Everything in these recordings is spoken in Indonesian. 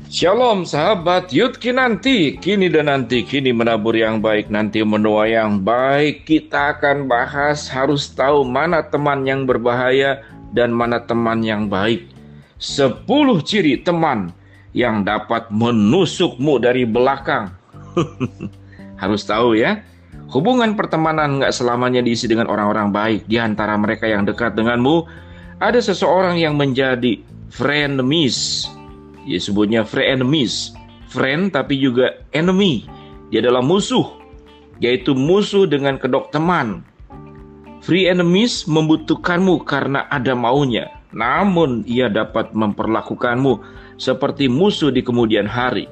Shalom sahabat Yudki nanti, kini dan nanti, kini menabur yang baik, nanti menuai yang baik. Kita akan bahas harus tahu mana teman yang berbahaya dan mana teman yang baik. 10 ciri teman yang dapat menusukmu dari belakang. Harus tahu ya, hubungan pertemanan nggak selamanya diisi dengan orang-orang baik. Di antara mereka yang dekat denganmu, ada seseorang yang menjadi frenemies. Dia sebutnya frenemies, friend tapi juga enemy. Dia adalah musuh, yaitu musuh dengan kedok teman. Free enemies membutuhkanmu karena ada maunya, namun ia dapat memperlakukanmu seperti musuh di kemudian hari.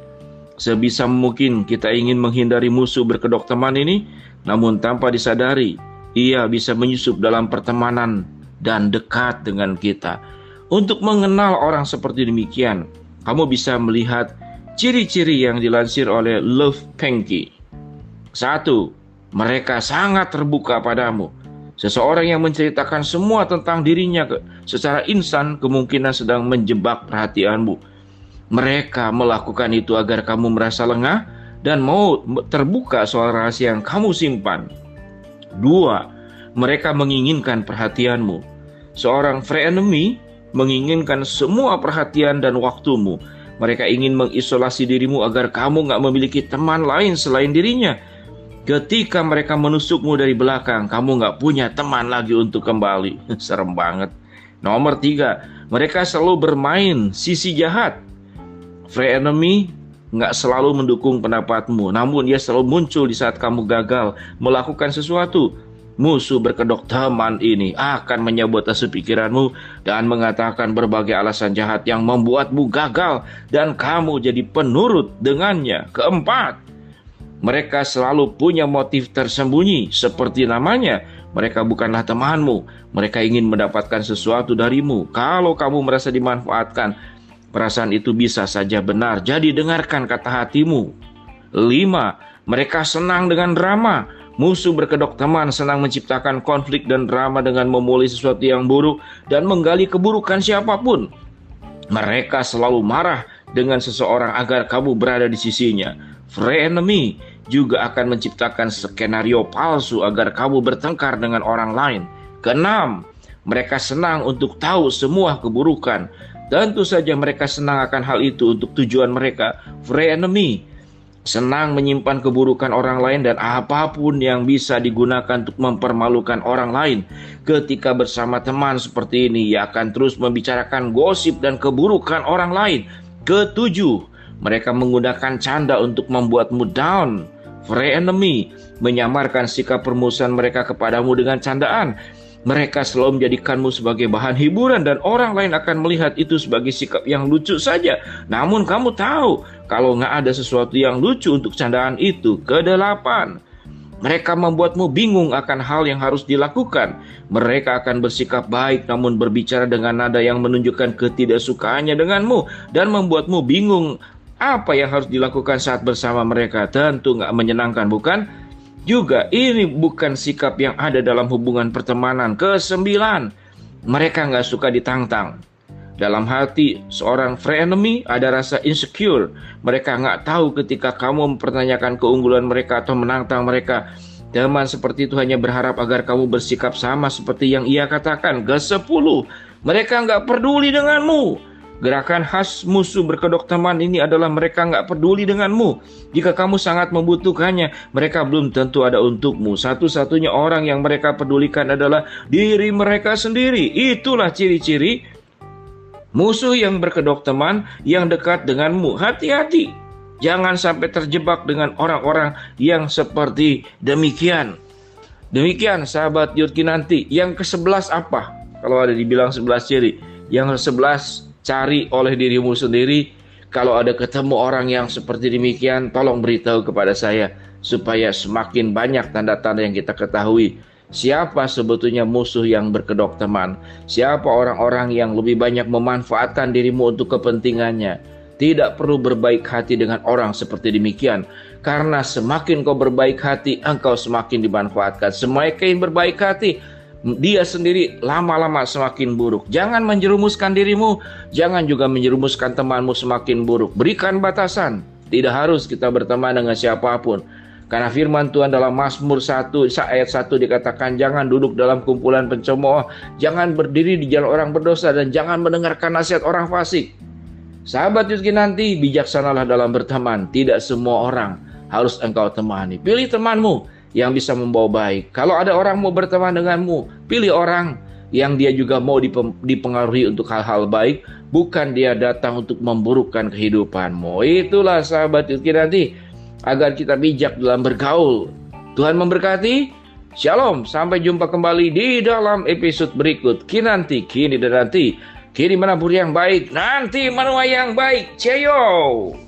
Sebisa mungkin kita ingin menghindari musuh berkedok teman ini, namun tanpa disadari, ia bisa menyusup dalam pertemanan dan dekat dengan kita. Untuk mengenal orang seperti demikian, kamu bisa melihat ciri-ciri yang dilansir oleh Love Penke. 1. Mereka sangat terbuka padamu. Seseorang yang menceritakan semua tentang dirinya secara instan kemungkinan sedang menjebak perhatianmu. Mereka melakukan itu agar kamu merasa lengah dan mau terbuka soal rahasia yang kamu simpan. 2. Mereka menginginkan perhatianmu. Seorang frenemy menginginkan semua perhatian dan waktumu. Mereka ingin mengisolasi dirimu agar kamu gak memiliki teman lain selain dirinya. Ketika mereka menusukmu dari belakang, kamu gak punya teman lagi untuk kembali. Serem banget. Nomor 3, mereka selalu bermain sisi jahat. Frenemy gak selalu mendukung pendapatmu, namun ia selalu muncul di saat kamu gagal melakukan sesuatu. Musuh berkedok teman ini akan menyabotase pikiranmu dan mengatakan berbagai alasan jahat yang membuatmu gagal dan kamu jadi penurut dengannya. 4, mereka selalu punya motif tersembunyi. Seperti namanya, mereka bukanlah temanmu. Mereka ingin mendapatkan sesuatu darimu. Kalau kamu merasa dimanfaatkan, perasaan itu bisa saja benar. Jadi dengarkan kata hatimu. 5, mereka senang dengan drama. Musuh berkedok teman senang menciptakan konflik dan drama dengan memulai sesuatu yang buruk dan menggali keburukan siapapun. Mereka selalu marah dengan seseorang agar kamu berada di sisinya. Frenemy juga akan menciptakan skenario palsu agar kamu bertengkar dengan orang lain. 6, mereka senang untuk tahu semua keburukan. Tentu saja mereka senang akan hal itu untuk tujuan mereka. Frenemy senang menyimpan keburukan orang lain dan apapun yang bisa digunakan untuk mempermalukan orang lain. Ketika bersama teman seperti ini, ia akan terus membicarakan gosip dan keburukan orang lain. 7, mereka menggunakan canda untuk membuatmu down. Frenemy menyamarkan sikap permusuhan mereka kepadamu dengan candaan. Mereka selalu menjadikanmu sebagai bahan hiburan dan orang lain akan melihat itu sebagai sikap yang lucu saja. Namun kamu tahu kalau nggak ada sesuatu yang lucu untuk candaan itu. 8, mereka membuatmu bingung akan hal yang harus dilakukan. Mereka akan bersikap baik namun berbicara dengan nada yang menunjukkan ketidaksukaannya denganmu dan membuatmu bingung apa yang harus dilakukan saat bersama mereka. Tentu nggak menyenangkan, bukan? Juga ini bukan sikap yang ada dalam hubungan pertemanan. 9, mereka nggak suka ditantang. Dalam hati seorang frenemy ada rasa insecure. Mereka nggak tahu ketika kamu mempertanyakan keunggulan mereka atau menantang mereka. Teman seperti itu hanya berharap agar kamu bersikap sama seperti yang ia katakan. 10, mereka nggak peduli denganmu. Gerakan khas musuh berkedok teman ini adalah mereka nggak peduli denganmu. Jika kamu sangat membutuhkannya, mereka belum tentu ada untukmu. Satu-satunya orang yang mereka pedulikan adalah diri mereka sendiri. Itulah ciri-ciri musuh yang berkedok teman yang dekat denganmu. Hati-hati, jangan sampai terjebak dengan orang-orang yang seperti demikian. Demikian sahabat Yudki nanti. Yang ke-11 apa? Kalau ada dibilang 11 ciri. Yang ke-11, cari oleh dirimu sendiri. Kalau ada ketemu orang yang seperti demikian, tolong beritahu kepada saya supaya semakin banyak tanda-tanda yang kita ketahui. Siapa sebetulnya musuh yang berkedok teman? Siapa orang-orang yang lebih banyak memanfaatkan dirimu untuk kepentingannya? Tidak perlu berbaik hati dengan orang seperti demikian, karena semakin kau berbaik hati, engkau semakin dimanfaatkan. Semakin berbaik hati, dia sendiri lama-lama semakin buruk. Jangan menjerumuskan dirimu, jangan juga menjerumuskan temanmu semakin buruk. Berikan batasan. Tidak harus kita berteman dengan siapapun. Karena firman Tuhan dalam Mazmur 1 ayat 1 dikatakan, jangan duduk dalam kumpulan pencemooh, jangan berdiri di jalan orang berdosa, dan jangan mendengarkan nasihat orang fasik. Sahabat Yud Kinanti, bijaksanalah dalam berteman. Tidak semua orang harus engkau temani. Pilih temanmu yang bisa membawa baik. Kalau ada orang mau berteman denganmu, pilih orang yang dia juga mau dipengaruhi untuk hal-hal baik, bukan dia datang untuk memburukkan kehidupanmu. Itulah sahabat Yud Kinanti, agar kita bijak dalam bergaul. Tuhan memberkati. Shalom, sampai jumpa kembali di dalam episode berikut. Kinanti, kini dan nanti. Kini menabur yang baik, nanti menuai yang baik. Ceyo!